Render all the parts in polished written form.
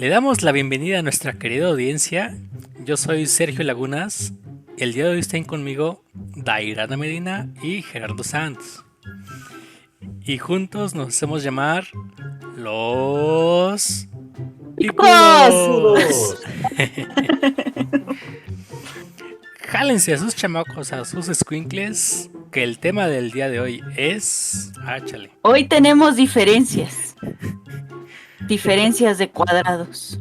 Le damos la bienvenida a nuestra querida audiencia. Yo soy Sergio Lagunas. El día de hoy están conmigo Dairana Medina y Gerardo Sanz. Y juntos nos hacemos llamar los Picudos. Jálense a sus chamacos, a sus escuincles, que el tema del día de hoy es... Áchale. Hoy tenemos diferencias. Diferencias de cuadrados.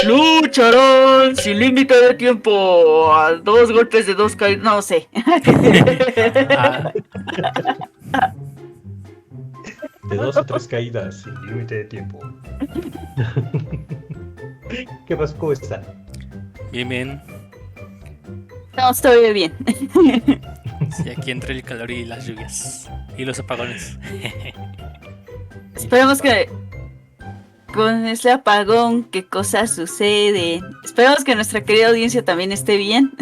Lucharán sin límite de tiempo a 2 golpes de 2 caídas. No sé. De 2 o 3 caídas sin límite de tiempo. ¿Qué pasa? ¿Cómo están? Bien, bien. No, estoy bien. Sí, aquí entre el calor y las lluvias. Y los apagones. Esperemos que con este apagón, qué cosas suceden. Esperemos que nuestra querida audiencia también esté bien.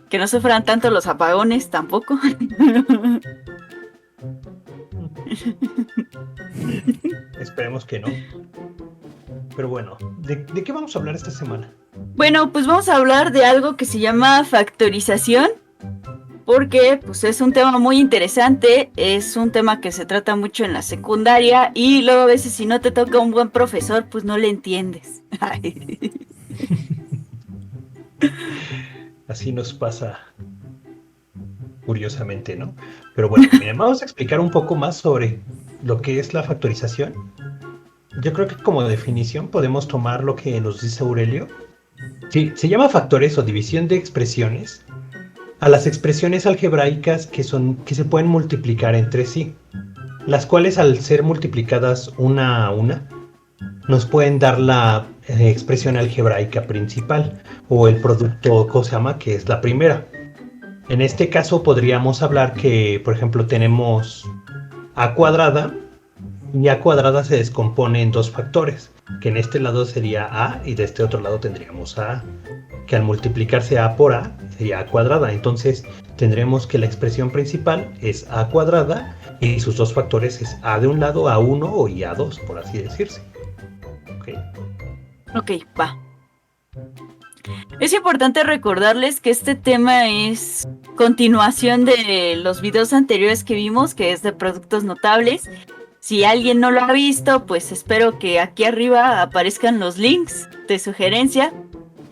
Que no sufran tanto los apagones tampoco. Esperemos que no. Pero bueno, ¿de qué vamos a hablar esta semana? Bueno, pues vamos a hablar de algo que se llama factorización. Porque pues es un tema muy interesante, es un tema que se trata mucho en la secundaria y luego a veces si no te toca un buen profesor, pues no le entiendes. Así nos pasa curiosamente, ¿no? Pero bueno, miren, vamos a explicar un poco más sobre lo que es la factorización. Yo creo que como definición podemos tomar lo que nos dice Aurelio. Sí, se llama factores o división de expresiones a las expresiones algebraicas que se pueden multiplicar entre sí, las cuales al ser multiplicadas una a una, nos pueden dar la expresión algebraica principal, o el producto cosama, que es la primera. En este caso podríamos hablar que, por ejemplo, tenemos a cuadrada, y a cuadrada se descompone en dos factores, que en este lado sería a, y de este otro lado tendríamos a, que al multiplicarse a por a sería a cuadrada. Entonces tendremos que la expresión principal es a cuadrada y sus dos factores es a de un lado, a1 y a2, por así decirse. Ok, va. Es importante recordarles que este tema es continuación de los videos anteriores que vimos, que es de productos notables. Si alguien no lo ha visto, pues espero que aquí arriba aparezcan los links de sugerencia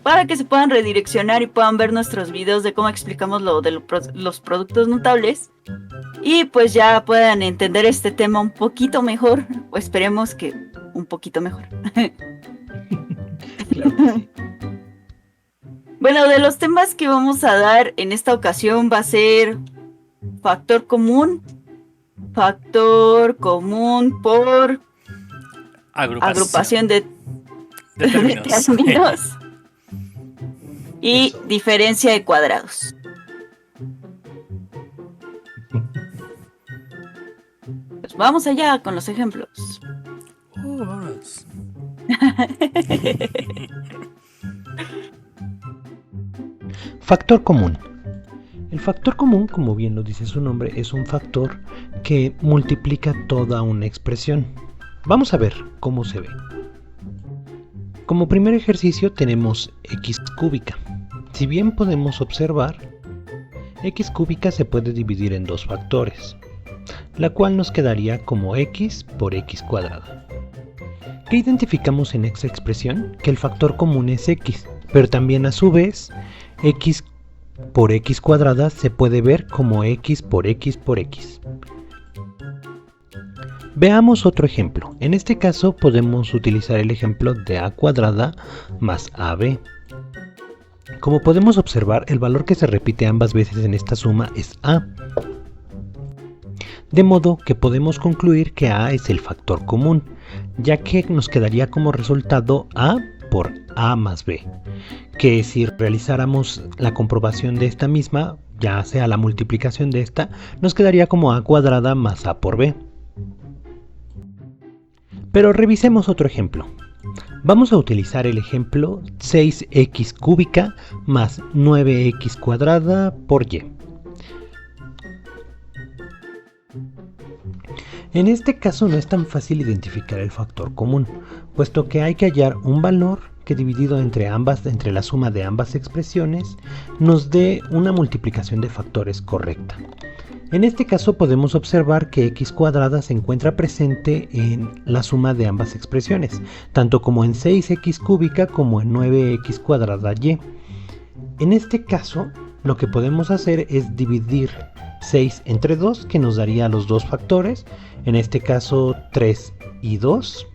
para que se puedan redireccionar y puedan ver nuestros videos de cómo explicamos lo de los productos notables. Y pues ya puedan entender este tema un poquito mejor, o esperemos que un poquito mejor. Claro que sí. Bueno, de los temas que vamos a dar en esta ocasión va a ser factor común por agrupación de términos. Y eso. Diferencia de cuadrados. Pues vamos allá con los ejemplos. Vámonos. Factor común. El factor común, como bien lo dice su nombre, es un factor que multiplica toda una expresión. Vamos a ver cómo se ve. Como primer ejercicio tenemos x cúbica. Si bien podemos observar, x cúbica se puede dividir en dos factores, la cual nos quedaría como x por x cuadrada. ¿Qué identificamos en esta expresión? Que el factor común es x, pero también a su vez x por x cuadrada se puede ver como x por x por x. Veamos otro ejemplo. En este caso podemos utilizar el ejemplo de a cuadrada más ab. Como podemos observar, el valor que se repite ambas veces en esta suma es a. De modo que podemos concluir que a es el factor común, ya que nos quedaría como resultado a por a más b, que si realizáramos la comprobación de esta misma, ya sea la multiplicación de esta, nos quedaría como a cuadrada más a por b. Pero revisemos otro ejemplo. Vamos a utilizar el ejemplo 6x cúbica más 9x cuadrada por y. En este caso no es tan fácil identificar el factor común, puesto que hay que hallar un valor que dividido entre la suma de ambas expresiones nos dé una multiplicación de factores correcta. En este caso podemos observar que x cuadrada se encuentra presente en la suma de ambas expresiones, tanto como en 6x cúbica como en 9x cuadrada y. En este caso, lo que podemos hacer es dividir 6 entre 2, que nos daría los dos factores, en este caso 3 y 2.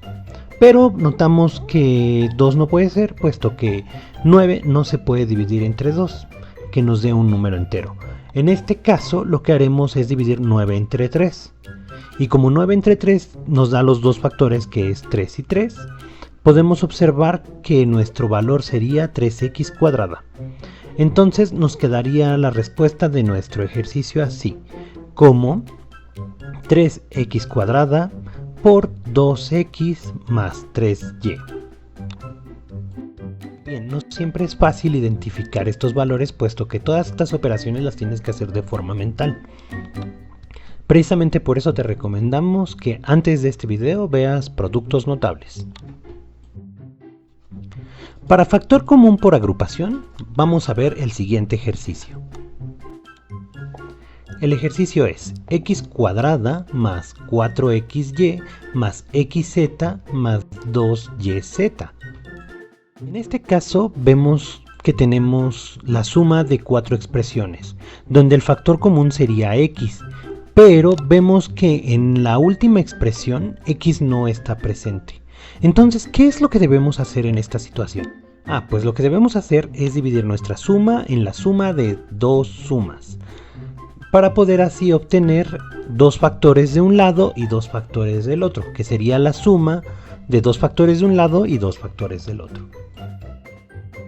Pero notamos que 2 no puede ser, puesto que 9 no se puede dividir entre 2, que nos dé un número entero. En este caso lo que haremos es dividir 9 entre 3. Y como 9 entre 3 nos da los dos factores, que es 3 y 3, podemos observar que nuestro valor sería 3x cuadrada. Entonces nos quedaría la respuesta de nuestro ejercicio así, como 3x cuadrada por 2x más 3y. Bien, no siempre es fácil identificar estos valores, puesto que todas estas operaciones las tienes que hacer de forma mental. Precisamente por eso te recomendamos que antes de este video veas productos notables. Para factor común por agrupación, vamos a ver el siguiente ejercicio. El ejercicio es x cuadrada más 4xy más xz más 2yz. En este caso vemos que tenemos la suma de cuatro expresiones, donde el factor común sería x, pero vemos que en la última expresión x no está presente. Entonces, ¿qué es lo que debemos hacer en esta situación? Pues lo que debemos hacer es dividir nuestra suma en la suma de dos sumas, para poder así obtener dos factores de un lado y dos factores del otro, que sería la suma de dos factores de un lado y dos factores del otro.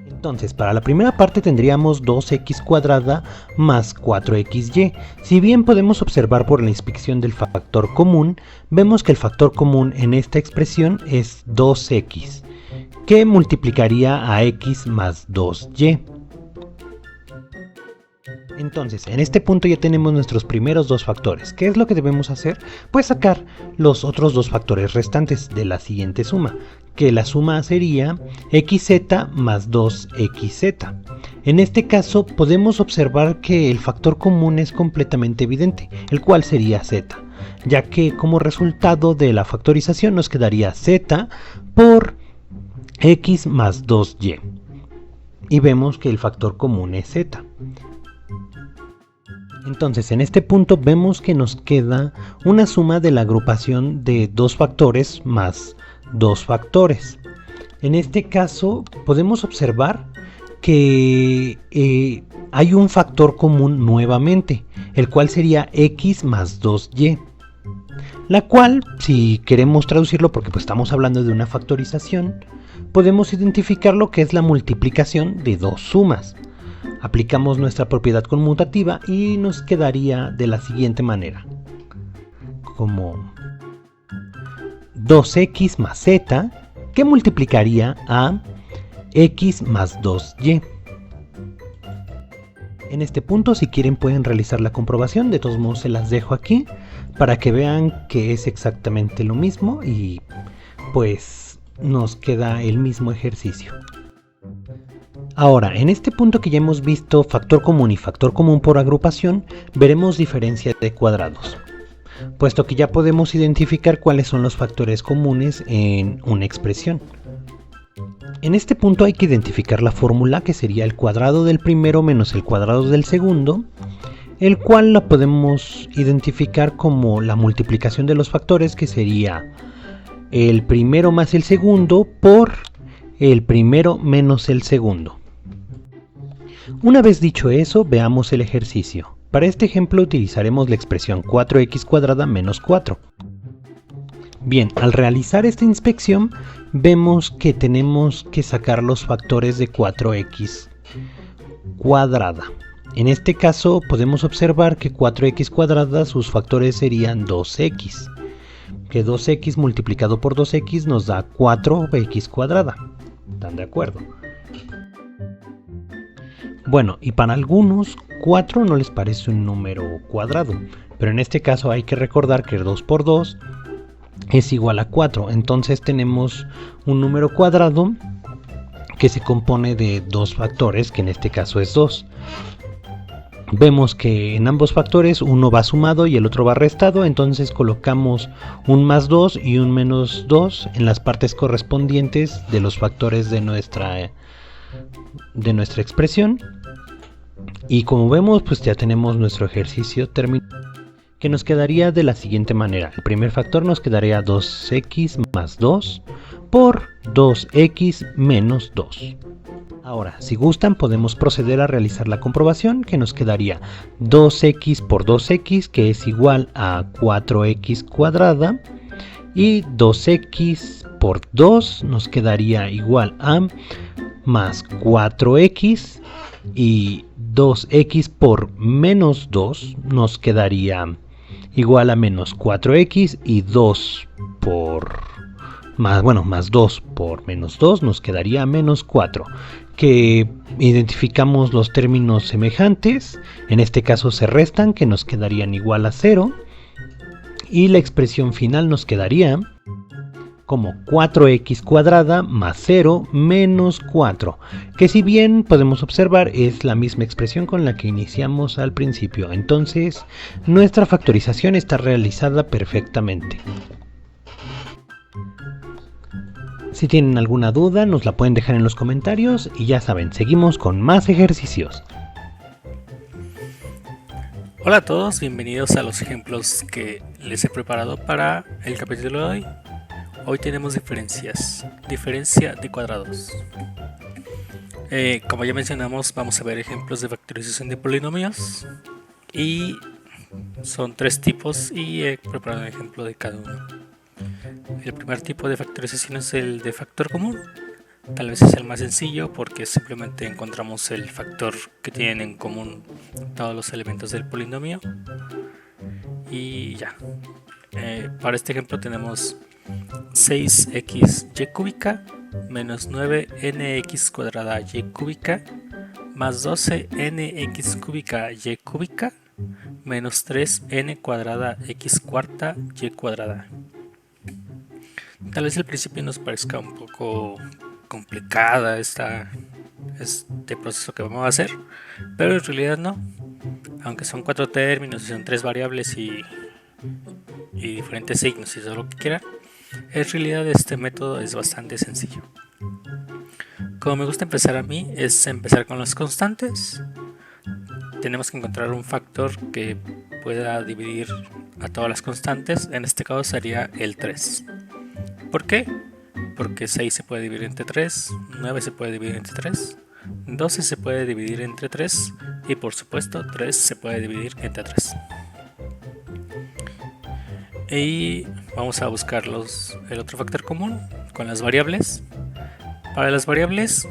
Entonces, para la primera parte tendríamos 2x cuadrada más 4xy. Si bien podemos observar por la inspección del factor común, vemos que el factor común en esta expresión es 2x, que multiplicaría a x más 2y. Entonces, en este punto ya tenemos nuestros primeros dos factores. ¿Qué es lo que debemos hacer? Pues sacar los otros dos factores restantes de la siguiente suma, que la suma sería xz más 2xz. En este caso podemos observar que el factor común es completamente evidente, el cual sería z, ya que como resultado de la factorización nos quedaría z por x más 2y. Y vemos que el factor común es z. Entonces, en este punto vemos que nos queda una suma de la agrupación de dos factores más dos factores. En este caso podemos observar que hay un factor común nuevamente, el cual sería x más 2y, la cual, si queremos traducirlo, porque pues estamos hablando de una factorización, podemos identificar lo que es la multiplicación de dos sumas. Aplicamos nuestra propiedad conmutativa y nos quedaría de la siguiente manera, como 2x más z, que multiplicaría a x más 2y. En este punto, si quieren, pueden realizar la comprobación. De todos modos se las dejo aquí para que vean que es exactamente lo mismo y pues nos queda el mismo ejercicio. Ahora, en este punto que ya hemos visto factor común y factor común por agrupación, veremos diferencia de cuadrados, puesto que ya podemos identificar cuáles son los factores comunes en una expresión. En este punto hay que identificar la fórmula, que sería el cuadrado del primero menos el cuadrado del segundo, el cual la podemos identificar como la multiplicación de los factores, que sería el primero más el segundo por el primero menos el segundo. Una vez dicho eso, veamos el ejercicio. Para este ejemplo utilizaremos la expresión 4x cuadrada menos 4. Bien, al realizar esta inspección vemos que tenemos que sacar los factores de 4x cuadrada. En este caso podemos observar que 4x cuadrada, sus factores serían 2x, que 2x multiplicado por 2x nos da 4x cuadrada. ¿Están de acuerdo? Bueno, y para algunos 4 no les parece un número cuadrado, pero en este caso hay que recordar que 2 por 2 es igual a 4, entonces tenemos un número cuadrado que se compone de dos factores, que en este caso es 2. Vemos que en ambos factores uno va sumado y el otro va restado, entonces colocamos un más 2 y un menos 2 en las partes correspondientes de los factores de nuestra expresión. Y como vemos, pues ya tenemos nuestro ejercicio terminado, que nos quedaría de la siguiente manera. El primer factor nos quedaría 2x más 2 por 2x menos 2. Ahora, si gustan, podemos proceder a realizar la comprobación, que nos quedaría 2x por 2x, que es igual a 4x cuadrada, y 2x por 2 nos quedaría igual a más 4x, y 2x por menos 2 nos quedaría igual a menos 4x, y 2 por más 2 por menos 2 nos quedaría menos 4, que identificamos los términos semejantes, en este caso se restan, que nos quedarían igual a 0, y la expresión final nos quedaría como 4x cuadrada más 0 menos 4, que si bien podemos observar es la misma expresión con la que iniciamos al principio, entonces nuestra factorización está realizada perfectamente. Si tienen alguna duda nos la pueden dejar en los comentarios y ya saben, seguimos con más ejercicios. Hola a todos, bienvenidos a los ejemplos que les he preparado para el capítulo de hoy. Hoy tenemos diferencia de cuadrados. Como ya mencionamos, vamos a ver ejemplos de factorización de polinomios y son 3 tipos y he preparado un ejemplo de cada uno. El primer tipo de factorización es el de factor común. Tal vez es el más sencillo porque simplemente encontramos el factor que tienen en común todos los elementos del polinomio y ya. Para este ejemplo tenemos 6xy cúbica menos 9nx cuadrada y cúbica más 12nx cúbica y cúbica menos 3n cuadrada x cuarta y cuadrada. Tal vez al principio nos parezca un poco complicada este proceso que vamos a hacer, pero en realidad no. Aunque son 4 términos y son 3 variables y diferentes signos y todo lo que quieran, en realidad este método es bastante sencillo. Como me gusta empezar a mí es empezar con las constantes. Tenemos que encontrar un factor que pueda dividir a todas las constantes, en este caso sería el 3. ¿Por qué? Porque 6 se puede dividir entre 3, 9 se puede dividir entre 3, 12 se puede dividir entre 3 y por supuesto 3 se puede dividir entre 3. Y vamos a buscar el otro factor común con las variables. Para las variables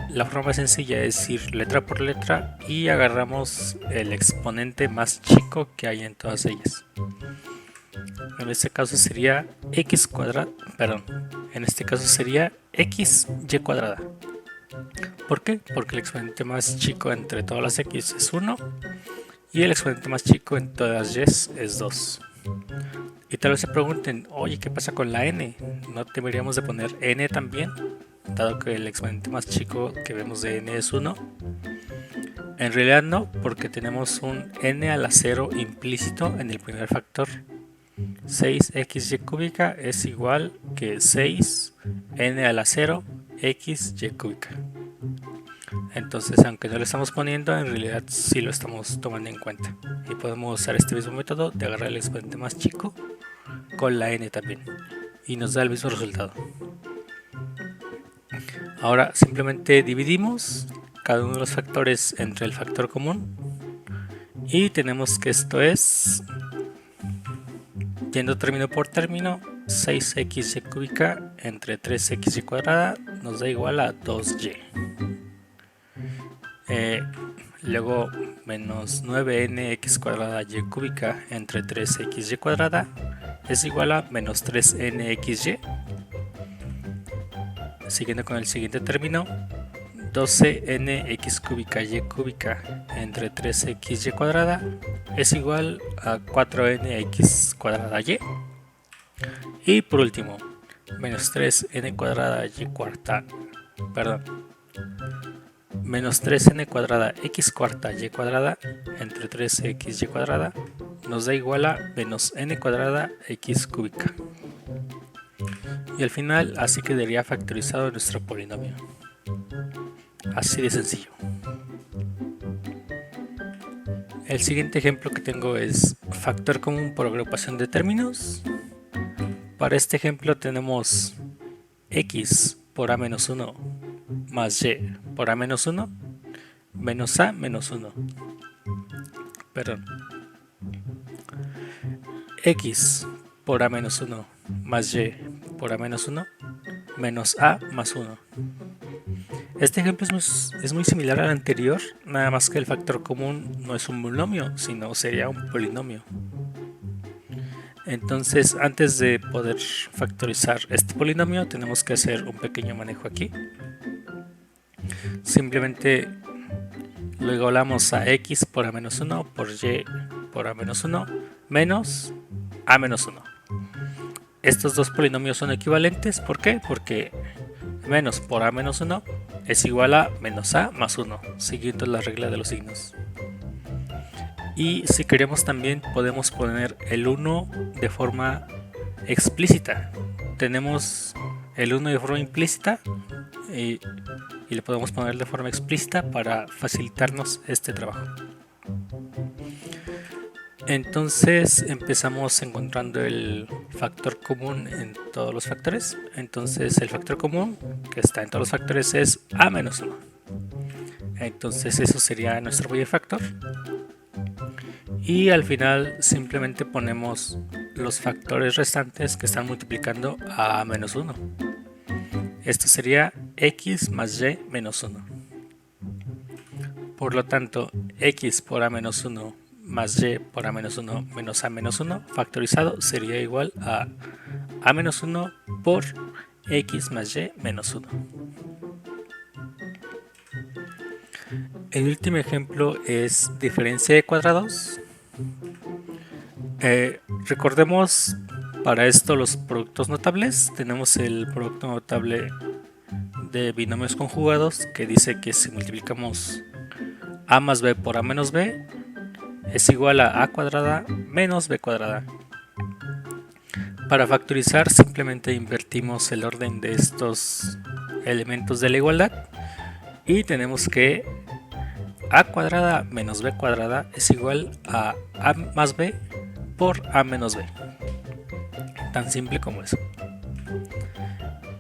la forma sencilla es ir letra por letra y agarramos el exponente más chico que hay en todas ellas. En este caso sería x cuadrada, en este caso sería xy cuadrada. ¿Por qué? Porque el exponente más chico entre todas las x es 1 y el exponente más chico en todas las y es 2. Y tal vez se pregunten, oye, ¿qué pasa con la n? ¿No deberíamos de poner n también? Dado que el exponente más chico que vemos de n es 1. En realidad no, porque tenemos un n a la 0 implícito en el primer factor. 6xy cúbica es igual que 6n a la 0 xy cúbica. Entonces, aunque no lo estamos poniendo, en realidad sí lo estamos tomando en cuenta. Y podemos usar este mismo método de agarrar el exponente más chico con la n también. Y nos da el mismo resultado. Ahora simplemente dividimos cada uno de los factores entre el factor común. Y tenemos que esto es, yendo término por término, 6xy cúbica entre 3xy cuadrada nos da igual a 2y. Luego menos 9nx cuadrada y cúbica entre 3xy cuadrada es igual a menos 3nxy. Siguiendo con el siguiente término, 12nx cúbica y cúbica entre 3xy cuadrada es igual a 4nx cuadrada y. Y por último, menos 3n cuadrada y cuarta, perdón, menos 3n cuadrada x cuarta y cuadrada entre 3xy cuadrada nos da igual a menos n cuadrada x cúbica. Y al final así quedaría factorizado nuestro polinomio. Así de sencillo. El siguiente ejemplo que tengo es factor común por agrupación de términos. Para este ejemplo tenemos x por a menos 1 más y por a menos 1 menos a menos 1. Perdón. X por a menos 1 más y por a menos 1 menos a más 1. Este ejemplo es muy similar al anterior, nada más que el factor común no es un binomio, sino sería un polinomio. Entonces, antes de poder factorizar este polinomio, tenemos que hacer un pequeño manejo aquí. Simplemente lo igualamos a x por a menos 1 por y por a menos 1 menos a menos 1. Estos dos polinomios son equivalentes. ¿Por qué? Porque menos por a menos 1 es igual a menos a más 1, siguiendo la regla de los signos. Y si queremos también podemos poner el 1 de forma explícita. Tenemos el 1 de forma implícita y le podemos poner de forma explícita para facilitarnos este trabajo. Entonces empezamos encontrando el factor común en todos los factores. Entonces el factor común que está en todos los factores es a menos 1. Entonces eso sería nuestro factor. Y al final simplemente ponemos los factores restantes que están multiplicando a menos 1. Esto sería x más y menos 1. Por lo tanto, x por a menos 1 más y por a menos 1 menos a menos 1 factorizado sería igual a menos 1 por x más y menos 1. El último ejemplo es diferencia de cuadrados. Recordemos para esto los productos notables. Tenemos el producto notable de binomios conjugados que dice que si multiplicamos a más b por a menos b es igual a cuadrada menos b cuadrada. Para factorizar simplemente invertimos el orden de estos elementos de la igualdad y tenemos que a cuadrada menos b cuadrada es igual a más b por a menos b. Tan simple como eso.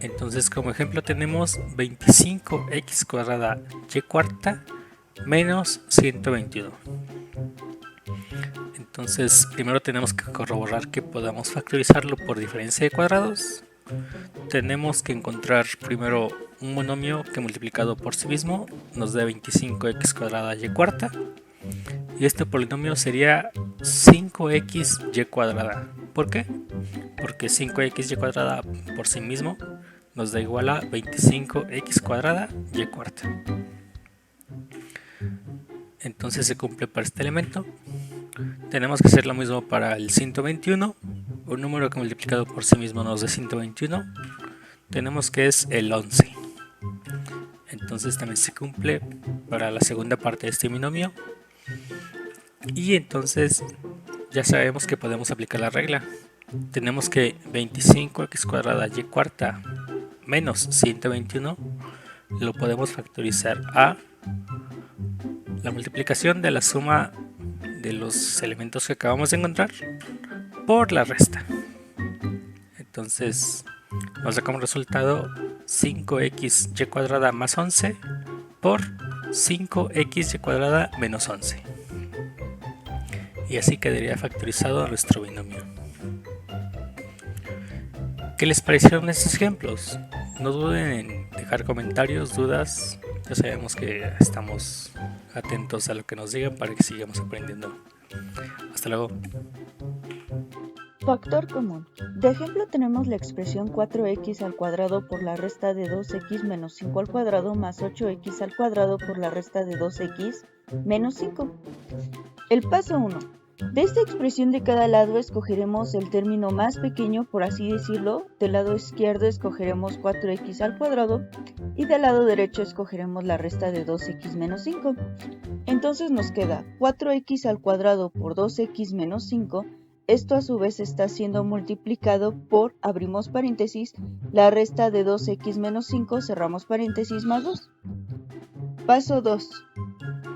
Entonces como ejemplo tenemos 25x cuadrada y cuarta menos 121. Entonces primero tenemos que corroborar que podamos factorizarlo por diferencia de cuadrados. Tenemos que encontrar primero un monomio que multiplicado por sí mismo nos dé 25x cuadrada y cuarta. Y este polinomio sería 5xy cuadrada. ¿Por qué? Porque 5xy cuadrada por sí mismo nos da igual a 25x cuadrada y cuarta. Entonces se cumple para este elemento. Tenemos que hacer lo mismo para el 121. Un número que multiplicado por sí mismo nos da 121. Tenemos que es el 11. Entonces también se cumple para la segunda parte de este binomio. Y entonces ya sabemos que podemos aplicar la regla. Tenemos que 25x cuadrada y cuarta menos 121 lo podemos factorizar a la multiplicación de la suma de los elementos que acabamos de encontrar por la resta. Entonces nos da como resultado 5xy cuadrada más 11 por 5xy cuadrada menos 11. Y así quedaría factorizado nuestro binomio. ¿Qué les parecieron estos ejemplos? No duden en dejar comentarios, dudas. Ya sabemos que estamos atentos a lo que nos digan para que sigamos aprendiendo. Hasta luego. Factor común. De ejemplo tenemos la expresión 4x al cuadrado por la resta de 2x menos 5 al cuadrado más 8x al cuadrado por la resta de 2x menos 5. El paso 1. De esta expresión de cada lado escogeremos el término más pequeño, por así decirlo. Del lado izquierdo escogeremos 4x al cuadrado y del lado derecho escogeremos la resta de 2x menos 5. Entonces nos queda 4x al cuadrado por 2x menos 5. Esto a su vez está siendo multiplicado por, abrimos paréntesis, la resta de 2x menos 5, cerramos paréntesis, más 2. Paso 2.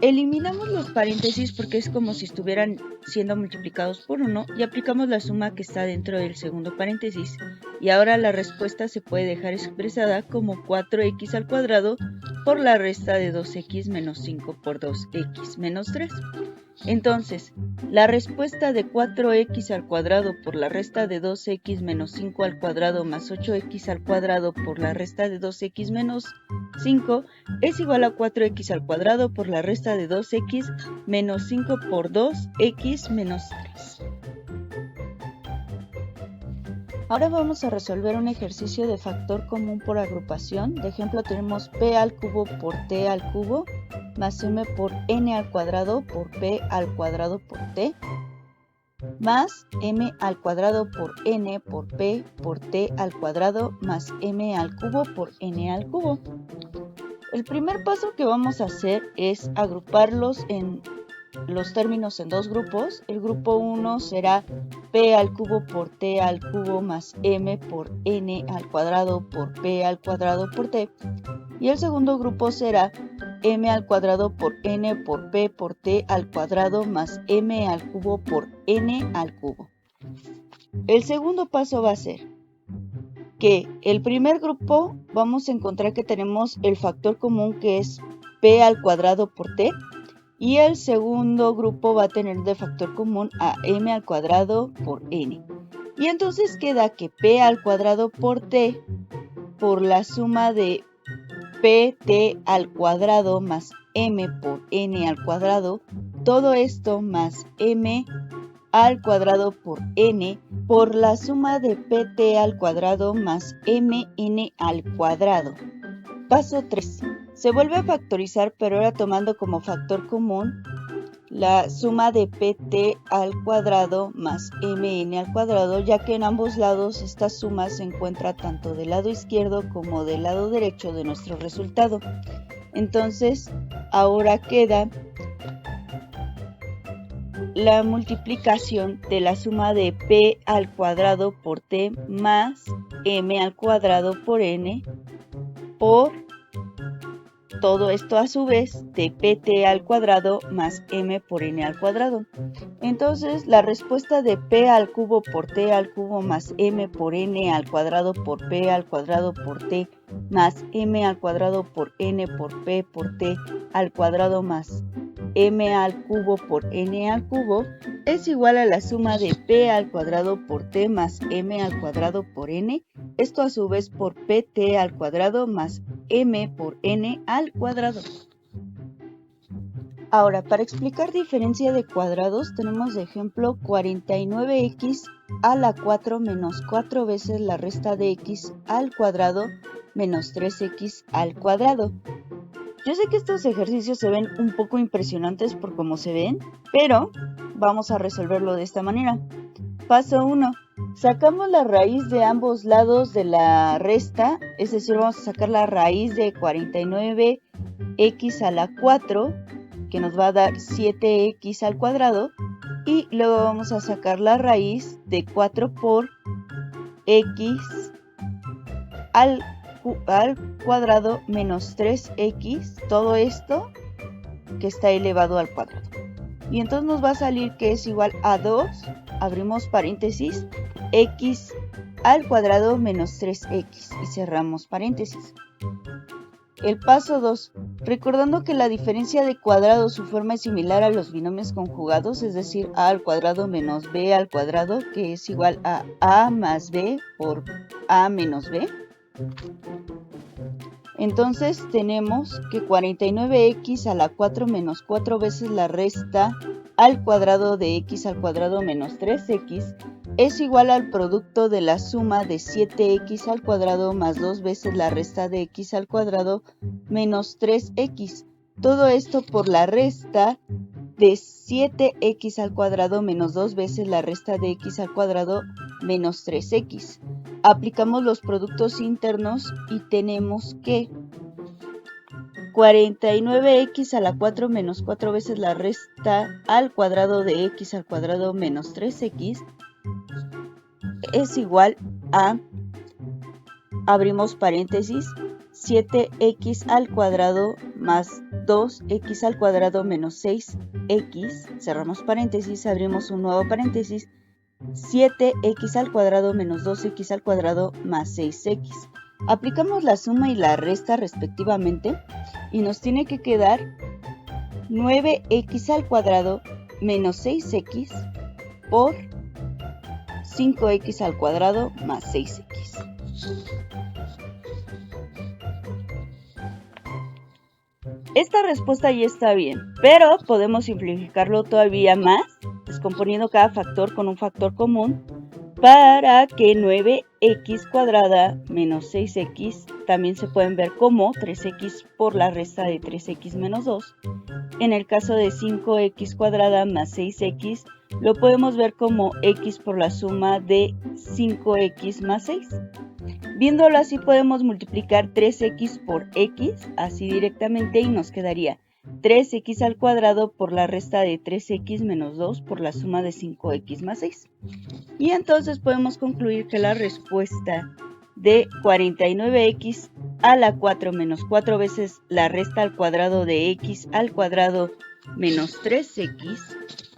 Eliminamos los paréntesis porque es como si estuvieran siendo multiplicados por 1 y aplicamos la suma que está dentro del segundo paréntesis. Y ahora la respuesta se puede dejar expresada como 4x al cuadrado por la resta de 2x menos 5 por 2x menos 3. Entonces, la respuesta de 4x al cuadrado por la resta de 2x menos 5 al cuadrado más 8x al cuadrado por la resta de 2x menos 5 es igual a 4x al cuadrado por la resta de 2x menos 5 por 2x menos 3. Ahora vamos a resolver un ejercicio de factor común por agrupación. De ejemplo tenemos p al cubo por t al cubo más m por n al cuadrado por p al cuadrado por t más m al cuadrado por n por p por t al cuadrado más m al cubo por n al cubo. El primer paso que vamos a hacer es agruparlos en los términos en dos grupos. El grupo 1 será p al cubo por t al cubo más m por n al cuadrado por p al cuadrado por t. Y el segundo grupo será m al cuadrado por n por p por t al cuadrado más m al cubo por n al cubo. El segundo paso va a ser que el primer grupo vamos a encontrar que tenemos el factor común que es p al cuadrado por t. Y el segundo grupo va a tener de factor común a m al cuadrado por n. Y entonces queda que p al cuadrado por t por la suma de pt al cuadrado más m por n al cuadrado, todo esto más m al cuadrado por n por la suma de pt al cuadrado más mn al cuadrado. Paso 3. Se vuelve a factorizar, pero ahora tomando como factor común la suma de pt al cuadrado más mn al cuadrado, ya que en ambos lados esta suma se encuentra tanto del lado izquierdo como del lado derecho de nuestro resultado. Entonces, ahora queda la multiplicación de la suma de p al cuadrado por t más m al cuadrado por n por todo esto a su vez de pt al cuadrado más m por n al cuadrado. Entonces la respuesta de p al cubo por t al cubo más m por n al cuadrado por p al cuadrado por t más m al cuadrado por n por p por t al cuadrado más m al cubo por n al cubo es igual a la suma de p al cuadrado por t más m al cuadrado por n, esto a su vez por pt al cuadrado más m por n al cuadrado. Ahora, para explicar diferencia de cuadrados, tenemos de ejemplo 49x a la 4 menos 4 veces la resta de x al cuadrado menos 3x al cuadrado. Yo sé que estos ejercicios se ven un poco impresionantes por cómo se ven, pero vamos a resolverlo de esta manera. Paso 1. Sacamos la raíz de ambos lados de la resta, es decir, vamos a sacar la raíz de 49x a la 4, que nos va a dar 7x al cuadrado, y luego vamos a sacar la raíz de 4 por x al cuadrado menos 3x, todo esto que está elevado al cuadrado. Y entonces nos va a salir que es igual a 2, abrimos paréntesis, x al cuadrado menos 3x y cerramos paréntesis. El paso 2, recordando que la diferencia de cuadrados su forma es similar a los binomios conjugados, es decir, a al cuadrado menos b al cuadrado, que es igual a más b por a menos b. Entonces tenemos que 49x a la 4 menos 4 veces la resta al cuadrado de x al cuadrado menos 3x es igual al producto de la suma de 7x al cuadrado más 2 veces la resta de x al cuadrado menos 3x. Todo esto por la resta de 7x al cuadrado menos 2 veces la resta de x al cuadrado menos 3x. Aplicamos los productos internos y tenemos que 49x a la 4 menos 4 veces la resta al cuadrado de x al cuadrado menos 3x es igual a, abrimos paréntesis, 7x al cuadrado más 2x al cuadrado menos 6x, cerramos paréntesis, abrimos un nuevo paréntesis, 7x al cuadrado menos 2x al cuadrado más 6x. Aplicamos la suma y la resta respectivamente y nos tiene que quedar 9x al cuadrado menos 6x por 5x al cuadrado más 6x. Esta respuesta ya está bien, pero podemos simplificarlo todavía más, descomponiendo cada factor con un factor común, para que 9x cuadrada menos 6x también se pueden ver como 3x por la resta de 3x menos 2. En el caso de 5x cuadrada más 6x, lo podemos ver como x por la suma de 5x más 6. Viéndolo así podemos multiplicar 3x por x, así directamente, y nos quedaría 3x al cuadrado por la resta de 3x menos 2 por la suma de 5x más 6. Y entonces podemos concluir que la respuesta de 49x a la 4 menos 4 veces la resta al cuadrado de x al cuadrado menos 3x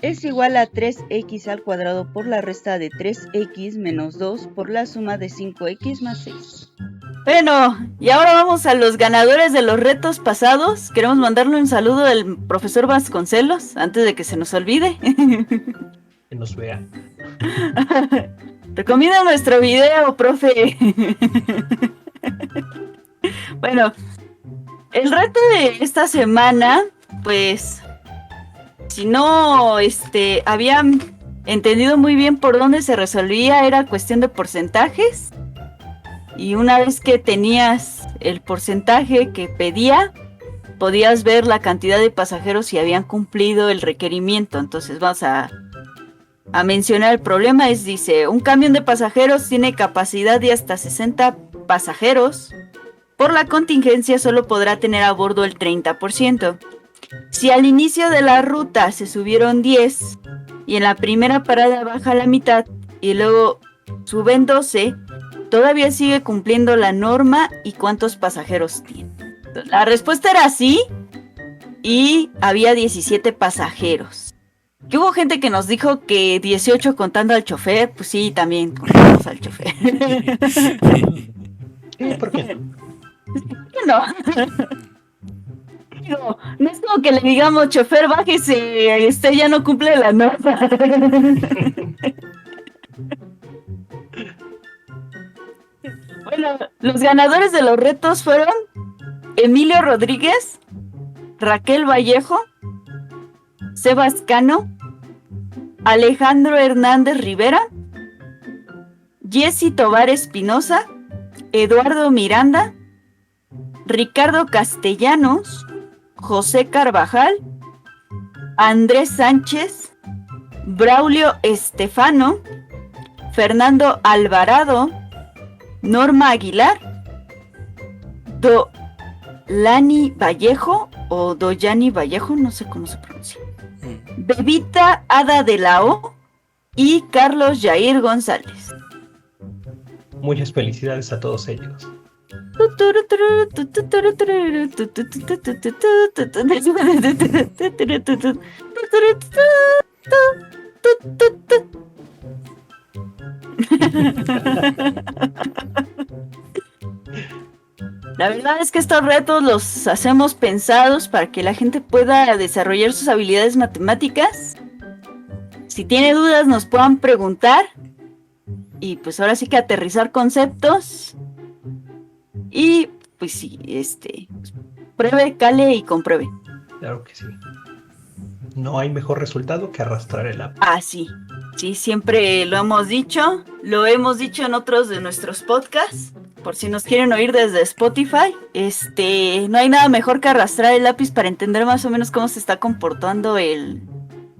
es igual a 3x al cuadrado por la resta de 3x menos 2 por la suma de 5x más 6. Bueno, y ahora vamos a los ganadores de los retos pasados. Queremos mandarle un saludo al profesor Vasconcelos, antes de que se nos olvide. Que nos vea. Recomienda nuestro video, profe. Bueno, el reto de esta semana, pues, si no habían entendido muy bien por dónde se resolvía, era cuestión de porcentajes. Y una vez que tenías el porcentaje que pedía, podías ver la cantidad de pasajeros si habían cumplido el requerimiento. Entonces vamos a mencionar el problema. Dice, un camión de pasajeros tiene capacidad de hasta 60 pasajeros. Por la contingencia solo podrá tener a bordo el 30%. Si al inicio de la ruta se subieron 10 y en la primera parada baja la mitad y luego suben 12, todavía sigue cumpliendo la norma. ¿Y cuántos pasajeros tiene? La respuesta era sí y había 17 pasajeros. Que hubo gente que nos dijo que 18 contando al chofer. Pues sí, también contamos al chofer. ¿Por qué no? No. Digo, no es como que le digamos, chofer, bájese, ya no cumple la norma. Bueno, los ganadores de los retos fueron Emilio Rodríguez, Raquel Vallejo, Sebas Cano, Alejandro Hernández Rivera, Jessy Tovar Espinosa, Eduardo Miranda, Ricardo Castellanos, José Carvajal, Andrés Sánchez, Braulio Estefano, Fernando Alvarado, Norma Aguilar, Dolani Vallejo o Doyani Vallejo, no sé cómo se pronuncia, Bebita Ada de la O y Carlos Jair González. Muchas felicidades a todos ellos. La verdad es que estos retos los hacemos pensados para que la gente pueda desarrollar sus habilidades matemáticas. Si tiene dudas nos puedan preguntar. Y pues ahora sí que aterrizar conceptos. Y pues sí, pruebe, cale y compruebe. Claro que sí. no hay mejor resultado que arrastrar el lápiz. Ah, sí. Sí, siempre lo hemos dicho en otros de nuestros podcasts, por si nos quieren oír desde Spotify, no hay nada mejor que arrastrar el lápiz para entender más o menos cómo se está comportando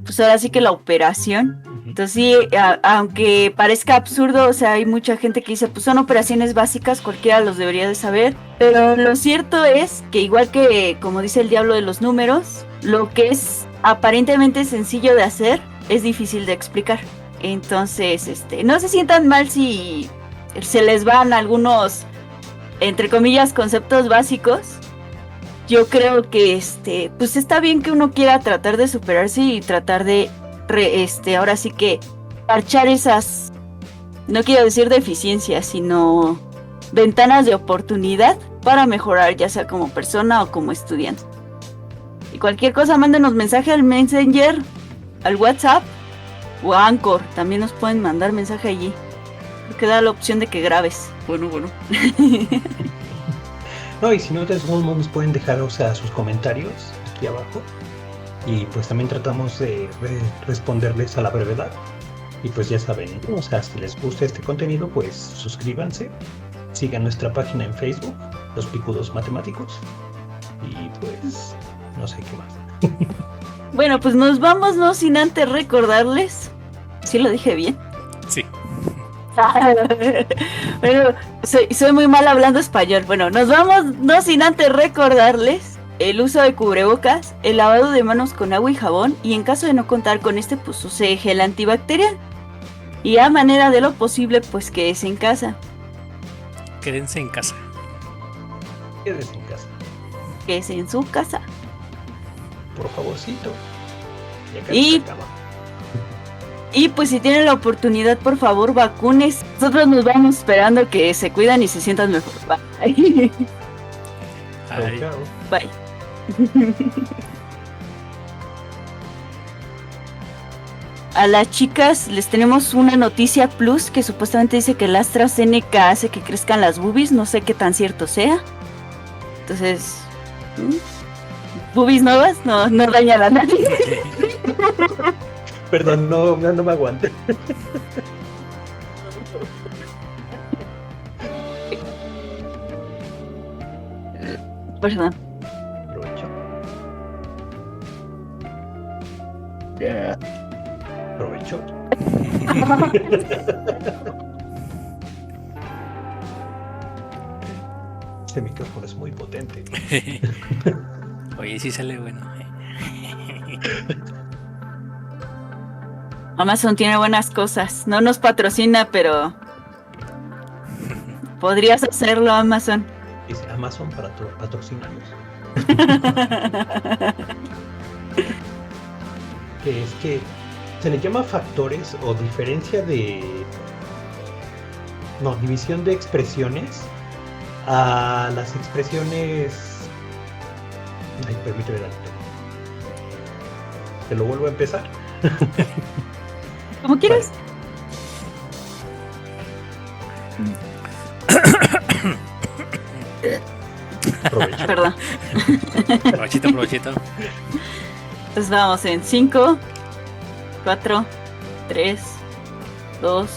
pues ahora sí que la operación. Entonces sí, aunque parezca absurdo, o sea, hay mucha gente que dice, pues son operaciones básicas, cualquiera los debería de saber, pero lo cierto es que igual que, como dice el diablo de los números, lo que es aparentemente sencillo de hacer, es difícil de explicar. Entonces, no se sientan mal si se les van algunos, entre comillas, conceptos básicos. Yo creo que, pues está bien que uno quiera tratar de superarse y tratar de, ahora sí que parchar esas, no quiero decir deficiencias, sino ventanas de oportunidad para mejorar, ya sea como persona o como estudiante. Y cualquier cosa, mándenos mensaje al Messenger, al WhatsApp o a Anchor. También nos pueden mandar mensaje allí, porque da la opción de que grabes. Bueno. No, y si no, de todos modos pueden dejar, o sea, sus comentarios aquí abajo. Y pues también tratamos de responderles a la brevedad. Y pues ya saben, ¿no? O sea, si les gusta este contenido, pues suscríbanse. Sigan nuestra página en Facebook, Los Picudos Matemáticos. Y pues, no sé qué más. Bueno, pues nos vamos, no sin antes recordarles. ¿Sí lo dije bien? Sí. Bueno, soy muy mal hablando español. Bueno, nos vamos, no sin antes recordarles el uso de cubrebocas, el lavado de manos con agua y jabón, y en caso de no contar con pues use gel antibacterial. Y a manera de lo posible, pues quédese en casa. Quédense en casa. Quédense en casa, Quédese en su casa. por favorcito. Ya Y- casi se acaba. Y pues si tienen la oportunidad, por favor, vacunes. Nosotros nos vamos esperando que se cuidan y se sientan mejor. Bye. Ay, Chao. Bye. A las chicas les tenemos una noticia plus que supuestamente dice que el AstraZeneca hace que crezcan las boobies. No sé qué tan cierto sea. Entonces, boobies nuevas no dañan a nadie. Perdón, no me aguanté. Perdón. Provecho. Provecho. Este micrófono es muy potente. oye, sí sale bueno. Amazon tiene buenas cosas. No nos patrocina, pero podrías hacerlo, Amazon. Dice Amazon para patrocinarios. Que es que se le llama factores o diferencia de... No, división de expresiones a las expresiones... Ay, permíteme dar. ¿Te lo vuelvo a empezar? Como quieras. Provecho. Perdón. Provechito. Entonces vamos en 5, 4, 3, 2,